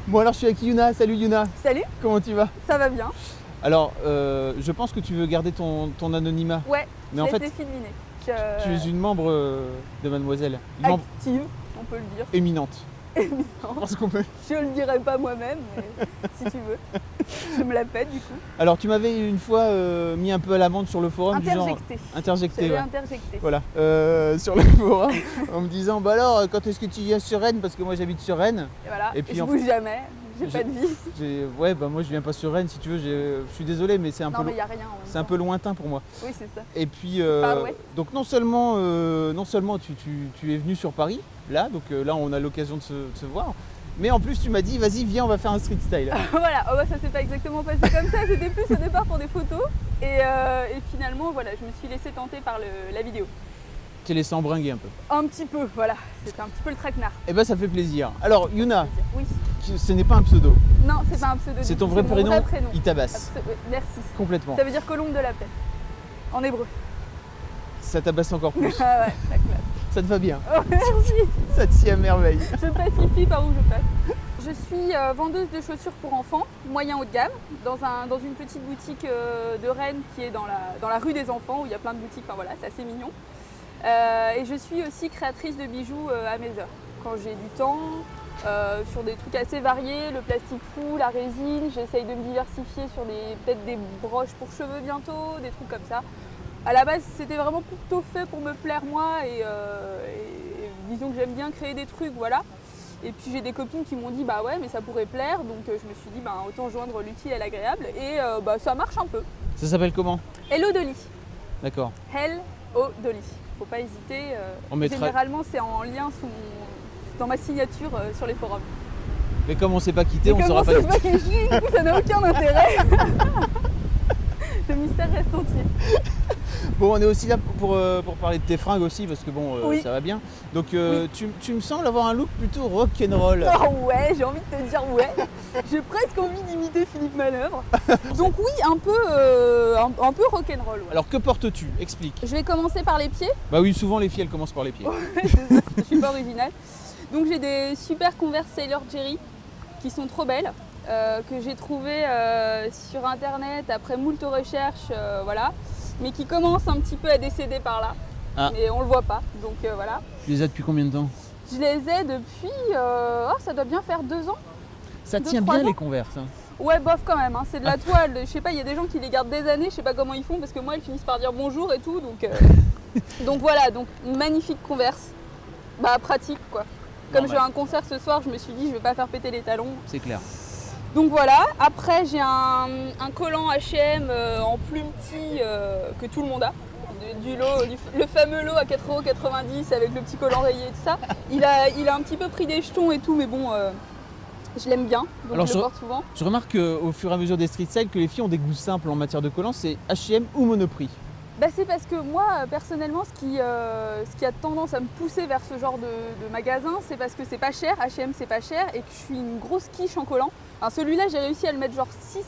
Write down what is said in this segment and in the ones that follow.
Bon alors je suis avec Yuna, salut Yuna, Salut, comment tu vas? ça va bien? Alors je pense que tu veux garder ton anonymat. Ouais, Mais en fait, été filminer. tu es une membre de Mademoiselle, une membre Active, on peut le dire. éminente. Éminente. Je pense qu'on peut. Je le dirai pas moi-même, mais si tu veux. Je me la pète du coup. Alors tu m'avais une fois mis un peu à l'amende sur le forum du genre interjecté. J'avais Ouais. interjecté. Voilà, sur le forum en me disant bah alors quand est-ce que tu viens sur Rennes parce que moi j'habite sur Rennes. Et voilà, Et puis, je en bouge jamais, j'ai pas de vie. Ouais bah moi je viens pas sur Rennes si tu veux, je suis désolé mais c'est un Non peu mais y a rien. c'est un peu lointain pour moi. Oui c'est ça. Et puis Far West. donc non seulement tu es venu sur Paris là, donc là on a l'occasion de se voir. Mais en plus tu m'as dit vas-y viens on va faire un street style. Voilà, oh, bah, ça s'est pas exactement passé comme ça, c'était plus au départ pour des photos et finalement voilà, je me suis laissée tenter par la vidéo. Tu es laissé embringuer un peu. Un petit peu, voilà, c'était un petit peu le traquenard. Et ben ça fait plaisir. Alors Yuna, Oui. ce n'est pas un pseudo. Non, c'est pas un pseudo. C'est ton mon vrai prénom, vrai prénom. Itabas. Oui, merci. Complètement. Ça veut dire colombe de la paix, en hébreu. Ça tabasse encore plus. Ah ouais, la classe. Ça te va bien. Oh, merci. Ça te sied à merveille. Je pacifie par où je passe. Je suis vendeuse de chaussures pour enfants, moyen haut de gamme, dans une petite boutique de Rennes qui est dans la rue des enfants où il y a plein de boutiques, enfin voilà, c'est assez mignon. Et je suis aussi créatrice de bijoux à mes heures. Quand j'ai du temps, sur des trucs assez variés, le plastique fou, la résine, j'essaye de me diversifier sur peut-être des broches pour cheveux bientôt, des trucs comme ça. À la base, c'était vraiment plutôt fait pour me plaire moi et disons que j'aime bien créer des trucs, voilà. Et puis j'ai des copines qui m'ont dit bah ouais mais ça pourrait plaire, donc je me suis dit bah autant joindre l'utile à l'agréable et bah ça marche un peu. Ça s'appelle comment? Hello Dolly. D'accord. Hello Dolly. Faut pas hésiter. On mettra... Généralement c'est en lien dans ma signature sur les forums. Mais comme on s'est pas quitté, on saura pas Comme on s'est pas quitté, du coup ça n'a aucun intérêt. Le mystère reste entier. Bon, on est aussi là pour parler de tes fringues aussi, parce que bon, oui. ça va bien. Donc, oui. tu me sembles avoir un look plutôt rock'n'roll. Oh ouais, j'ai envie de te dire ouais. J'ai presque envie d'imiter Philippe Manœuvre. Donc oui, un peu rock'n'roll. Ouais. Alors, que portes-tu? Explique. Je vais commencer par les pieds. Bah oui, souvent les filles, elles commencent par les pieds. Ouais, c'est ça, je suis pas originale. Donc j'ai des super Converse Sailor Jerry qui sont trop belles. Que j'ai trouvé sur internet après moult recherches, voilà, mais qui commencent un petit peu à décéder par là, mais on le voit pas, donc voilà. Tu les as depuis combien de temps? Je les ai depuis, ça doit bien faire 2 ans. Ça tient bien les Converse. Hein. Ouais, bof quand même, hein. C'est de la toile, je sais pas, il y a des gens qui les gardent des années, je sais pas comment ils font, parce que moi elles finissent par dire bonjour et tout, donc, donc voilà, donc une magnifique Converse, bah pratique quoi. Comme j'ai un concert ce soir, je me suis dit je vais pas faire péter les talons. C'est clair. Donc voilà, après j'ai un collant H&M en plume petit que tout le monde a. Le fameux lot à 4,90 € avec le petit collant rayé et tout ça. Il a un petit peu pris des jetons et tout, mais bon, je l'aime bien, donc alors je le porte souvent. Je remarque au fur et à mesure des street styles que les filles ont des goûts simples en matière de collants, c'est H&M ou Monoprix. Bah c'est parce que moi, personnellement, ce qui a tendance à me pousser vers ce genre de magasin, c'est parce que c'est pas cher, H&M c'est pas cher, et que je suis une grosse quiche en collant. Alors celui-là, j'ai réussi à le mettre genre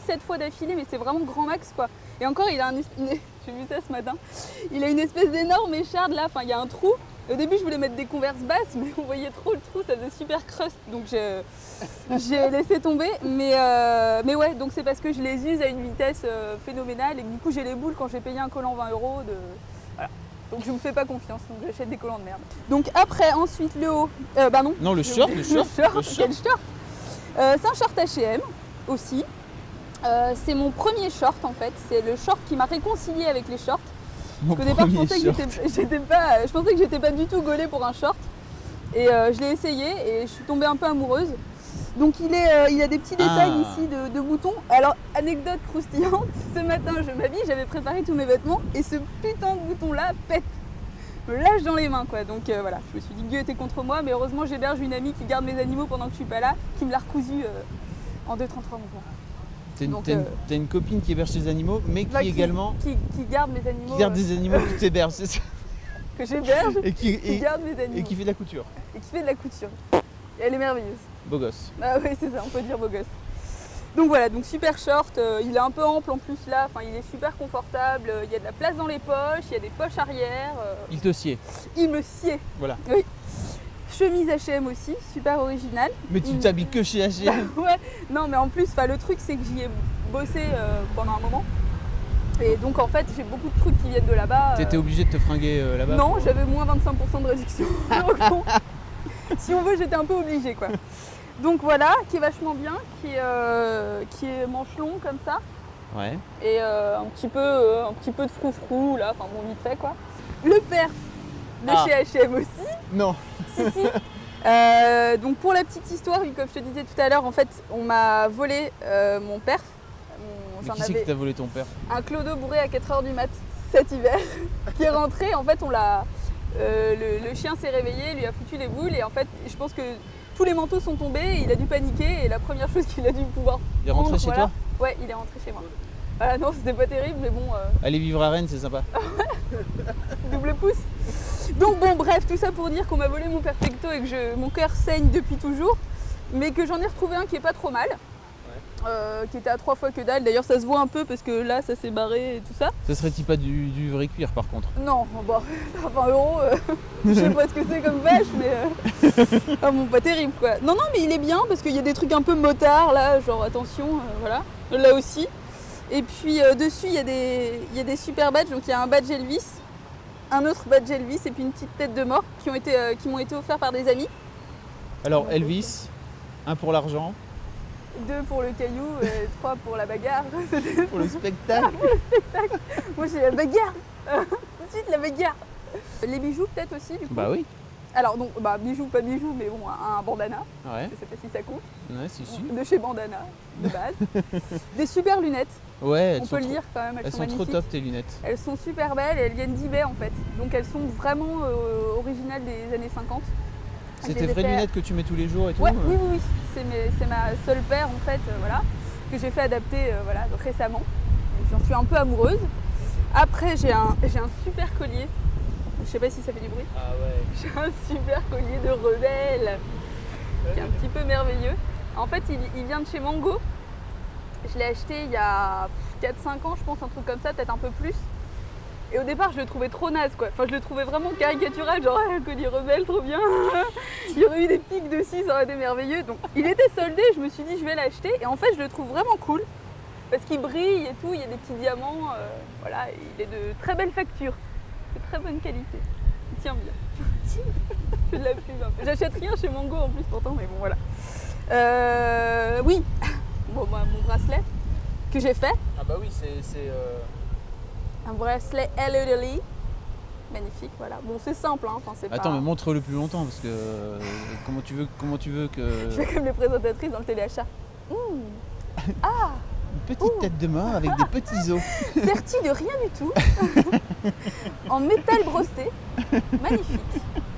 6-7 fois d'affilée, mais c'est vraiment grand max quoi. Et encore, il a j'ai vu ça ce matin, il a une espèce d'énorme écharde là, enfin il y a un trou. Au début, je voulais mettre des Converse basses, mais on voyait trop le trou, ça faisait super crust, donc j'ai laissé tomber. Mais ouais, donc c'est parce que je les use à une vitesse phénoménale et que du coup j'ai les boules quand j'ai payé un collant 20 €. Voilà. Donc je me fais pas confiance, donc j'achète des collants de merde. Donc après, ensuite le haut, bah non. Non, le short. Quel short? C'est un short H&M aussi. C'est mon premier short en fait, c'est le short qui m'a réconcilié avec les shorts. Au départ, je pensais que j'étais pas du tout gaulée pour un short. Et je l'ai essayé et je suis tombée un peu amoureuse. Donc il a des petits détails ici de boutons. Alors, anecdote croustillante, ce matin je m'habille, j'avais préparé tous mes vêtements et ce putain de bouton là pète. Me lâche dans les mains quoi. Donc voilà, je me suis dit que Dieu était contre moi, mais heureusement j'héberge une amie qui garde mes animaux pendant que je suis pas là, qui me l'a recousu en 2-33 mouvements. T'as une copine qui héberge tes animaux, mais qui également... Qui garde mes animaux. Qui garde des animaux que tu héberges, c'est ça? Que j'héberge et qui garde mes animaux. Et qui fait de la couture. Et qui fait de la couture. Et elle est merveilleuse. Beau gosse. Ah oui, c'est ça, on peut dire beau gosse. Donc voilà, donc super short, il est un peu ample en plus là, enfin il est super confortable, il y a de la place dans les poches, il y a des poches arrière. Il te sied. Il me sied. Voilà. Oui. chemise H&M aussi, super originale. Mais tu t'habilles que chez H&M. Ouais, non mais en plus, le truc c'est que j'y ai bossé pendant un moment. Et donc en fait, j'ai beaucoup de trucs qui viennent de là-bas. T'étais obligé de te fringuer là-bas? Non, j'avais moins 25% de réduction. Donc bon, si on veut, j'étais un peu obligée quoi. Donc voilà, qui est vachement bien, qui est manche long comme ça. Ouais. Et un petit peu de froufrou là, enfin bon vite fait quoi. Le perf de chez H&M aussi. Non. Si. Donc pour la petite histoire, comme je te disais tout à l'heure, en fait, on m'a volé mon perf. Mais qui c'est qui t'a volé ton père? Un clodo bourré à 4h du mat cet hiver, qui est rentré. En fait, le chien s'est réveillé, lui a foutu les boules et en fait, je pense que tous les manteaux sont tombés et il a dû paniquer et la première chose qu'il a dû pouvoir Il est rentré chez toi? Ouais, il est rentré chez moi. Voilà, non, c'était pas terrible, mais bon... Aller vivre à Rennes, c'est sympa. Double pouce. Donc bon, bref, tout ça pour dire qu'on m'a volé mon perfecto et que mon cœur saigne depuis toujours, mais que j'en ai retrouvé un qui est pas trop mal. Qui était à 3 fois que dalle. D'ailleurs, ça se voit un peu parce que là, ça s'est barré et tout ça. Ça serait-il pas du vrai cuir par contre? Non, bon, à 20 €, je sais pas ce que c'est comme vache, mais ah bon, pas terrible quoi. Non, mais il est bien parce qu'il y a des trucs un peu motards là, genre attention, voilà. Là aussi. Et puis dessus, il y a des super badges. Donc il y a un badge Elvis, un autre badge Elvis et puis une petite tête de mort qui m'ont été offerts par des amis. Alors Elvis, un pour l'argent. 2 pour le caillou et 3 pour la bagarre. Pour le spectacle. Pour le spectacle. Moi j'ai la bagarre. Tout de suite la bagarre. Les bijoux peut-être aussi du coup. Bah oui. Alors donc bijoux pas bijoux mais bon un bandana. Ouais. Je sais pas si ça compte. Ouais, si. De chez Bandana de base. Des super lunettes. Ouais, on peut le dire quand même. Elles sont magnifiques. trop top tes lunettes. Elles sont super belles et elles viennent d'eBay en fait. Donc elles sont vraiment originales des années 50. C'est tes vraies lunettes que tu mets tous les jours et tout? Ouais, oui. C'est ma seule paire en fait, voilà, que j'ai fait adapter récemment. J'en suis un peu amoureuse. Après j'ai un super collier. Je sais pas si ça fait du bruit. Ah ouais. J'ai un super collier de rebelle qui est un petit peu merveilleux. En fait, il vient de chez Mango. Je l'ai acheté il y a 4-5 ans, je pense, un truc comme ça, peut-être un peu plus. Et au départ, je le trouvais trop naze, quoi. Enfin, je le trouvais vraiment caricatural, genre un collier rebelle, trop bien. Il y aurait eu des pics dessus, ça aurait été merveilleux. Donc, il était soldé, je me suis dit, je vais l'acheter. Et en fait, je le trouve vraiment cool. Parce qu'il brille et tout, il y a des petits diamants. Voilà, il est de très belle facture, de très bonne qualité. Il tient bien. Je l'appuie un peu. J'achète rien chez Mango en plus, pourtant, mais bon, voilà. Oui, bon, mon bracelet que j'ai fait. Ah bah oui, c'est un bracelet Elderly. Magnifique, voilà. Bon, c'est simple, hein. Enfin, c'est Attends, pas... mais montre-le plus longtemps parce que comment tu veux que... Je fais comme les présentatrices dans le téléachat. Ah, une petite tête de mort avec des petits os. Serti de rien du tout. En métal brossé. Magnifique.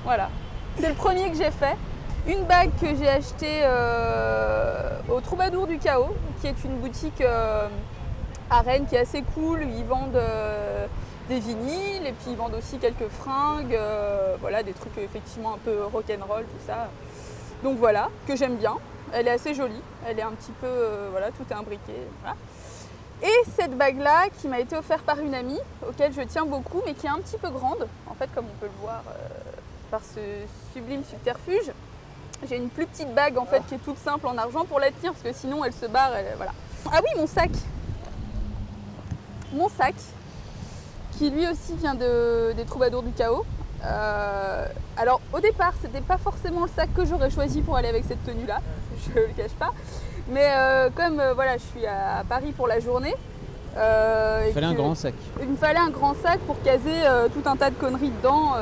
Voilà. C'est le premier que j'ai fait. Une bague que j'ai achetée au Troubadour du Chaos, qui est une boutique à Rennes qui est assez cool. Ils vendent des vinyles et puis ils vendent aussi quelques fringues, voilà, des trucs effectivement un peu rock'n'roll, tout ça. Donc voilà, que j'aime bien. Elle est assez jolie, elle est un petit peu, voilà, tout est imbriqué. Voilà. Et cette bague-là qui m'a été offerte par une amie, auquel je tiens beaucoup, mais qui est un petit peu grande, en fait, comme on peut le voir par ce sublime subterfuge. J'ai une plus petite bague en fait qui est toute simple en argent pour la tenir parce que sinon elle se barre, voilà. Ah oui, mon sac. Mon sac, qui lui aussi vient des Troubadours du Chaos. Alors au départ, c'était pas forcément le sac que j'aurais choisi pour aller avec cette tenue-là, je le cache pas. Mais comme voilà, je suis à Paris pour la journée. Il fallait un grand sac. Il me fallait un grand sac pour caser tout un tas de conneries dedans.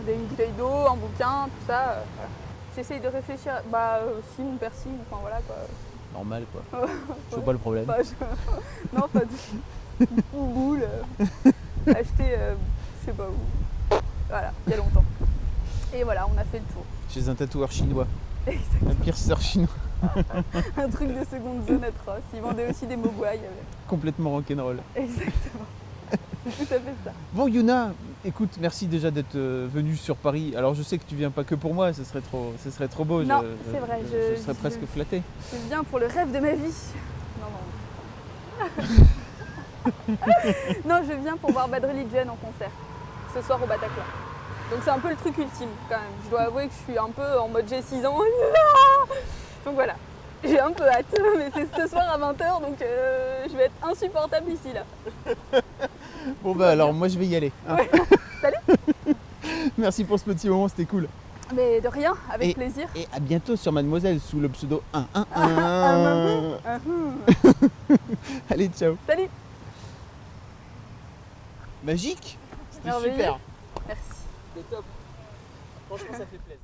Une bouteille d'eau, un bouquin, tout ça. Voilà. J'essaye de réfléchir. Si, mon persil, enfin voilà quoi. Normal quoi. Je vois pas le problème. Non, pas de boule. Acheté, je sais pas où. Voilà, il y a longtemps. Et voilà, on a fait le tour. Chez un tatoueur chinois. Exactement. Un pierceur chinois. Un truc de seconde zone atroce. Ils vendaient aussi des mogwai. Complètement rock'n'roll. Exactement. C'est tout à fait ça. Bon Yuna, écoute, merci déjà d'être venue sur Paris. Alors je sais que tu viens pas que pour moi, ce serait trop beau. Non, c'est vrai. Je serais presque flatté. Je viens pour le rêve de ma vie. Non, je viens pour voir Bad Religion en concert. Ce soir au Bataclan. Donc c'est un peu le truc ultime quand même. Je dois avouer que je suis un peu en mode j'ai 6 ans. Donc voilà, j'ai un peu hâte. Mais c'est ce soir à 20h, donc je vais être insupportable ici là. Bon bah alors moi je vais y aller. Hein. Ouais. Salut. Merci pour ce petit moment, c'était cool. Mais de rien, avec plaisir. Et à bientôt sur Mademoiselle sous le pseudo 111. Allez, ciao. Salut. Magique. C'était Merveilleux. super. Merci. C'était top. Franchement, ça fait plaisir.